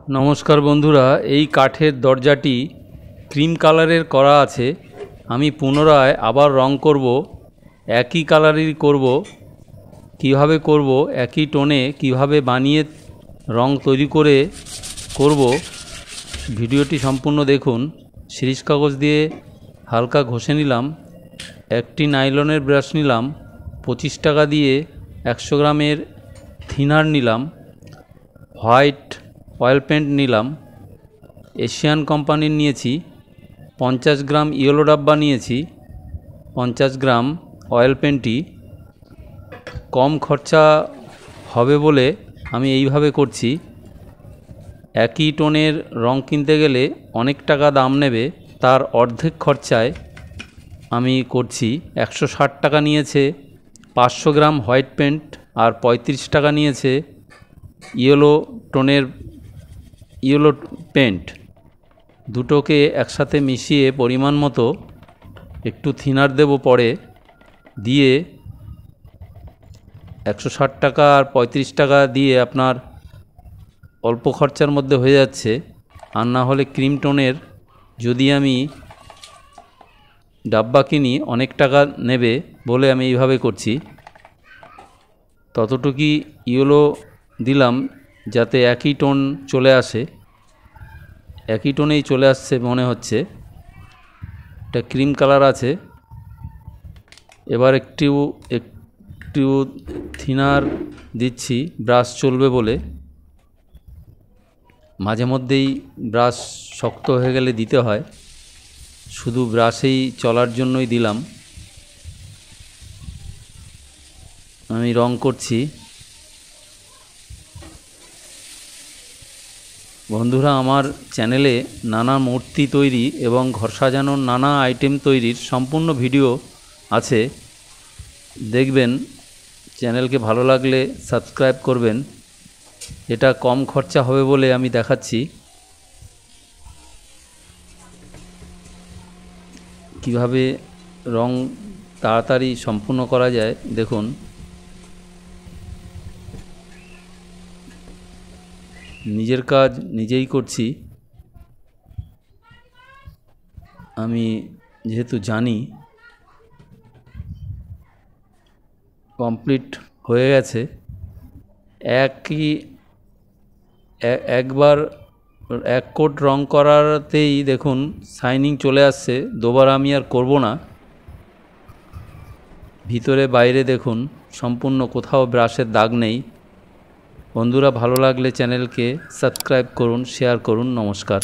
নমস্কার বন্ধুরা, এই কাঠের দরজাটি ক্রিম কালারের করা আছে। আমি পুনরায় আবার রং করব, একই কালারেরই করব। কিভাবে করব, একই টোনে কিভাবে বানিয়ে রং তৈরি করে করব, ভিডিওটি সম্পূর্ণ দেখুন। সিরিজ কাগজ দিয়ে হালকা ঘষে নিলাম। একটি নাইলনের ব্রাশ নিলাম। 25 টাকা দিয়ে 100 গ্রামের থিনার নিলাম। হোয়াইট অয়েল পেন্ট নিলাম। এশিয়ান কোম্পানির নিয়েছি। 50 গ্রাম ইয়েলো ডাব্বা নিয়েছি। 50 গ্রাম অয়েল পেন্টটি কম খরচা হবে বলে আমি এইভাবে করছি। একই টোনের রং কিনতে গেলে অনেক টাকা দাম নেবে, তার অর্ধেক খরচায় আমি করছি। 160 টাকা নিয়েছে 500 গ্রাম হোয়াইট পেন্ট, আর 35 টাকা নিয়েছে ইয়েলো টোনের ইয়েলো পেন্ট। দুটোকে একসাথে মিশিয়ে পরিমাণ মতো একটু থিনার দেব, পরে দিয়ে 160 টাকা আর 35 টাকা দিয়ে আপনার অল্প খরচার মধ্যে হয়ে যাচ্ছে। আর না হলে ক্রিম টোনের যদি আমি ডাব্বা কিনি অনেক টাকা নেবে বলে আমি এইভাবে করছি। ততটুকুই ইয়েলো দিলাম যাতে একই টোন চলে আসে। একই টোনেই চলে আসছে মনে হচ্ছে। এটা ক্রিম কালার আছে। এবার একটু থিনার দিচ্ছি, ব্রাশ চলবে বলে। মাঝে মধ্যেই ব্রাশ শক্ত হয়ে গেলে দিতে হয়, শুধু ব্রাশেই চলার জন্যই দিলাম। আমি রং করছি। বন্ধুরা, আমার চ্যানেলে নানা মূর্তি তৈরি এবং ঘর সাজানোর নানা আইটেম তৈরির সম্পূর্ণ ভিডিও আছে, দেখবেন। চ্যানেলকে ভালো লাগলে সাবস্ক্রাইব করবেন। এটা কম খরচা হবে বলে আমি দেখাচ্ছি কিভাবে রং তাড়াতাড়ি সম্পূর্ণ করা যায়। দেখুন, নিজের কাজ নিজেই করছি। আমি যেহেতু জানি কমপ্লিট হয়ে গেছে, একবার এক কোট রং করাতেই দেখুন শাইনিং চলে আসছে। দুবার আমি আর করব না। ভিতরে বাইরে দেখুন সম্পূর্ণ কোথাও ব্রাশের দাগ নেই। বন্ধুরা, ভালো লাগলে চ্যানেলকে সাবস্ক্রাইব করুন, শেয়ার করুন। নমস্কার।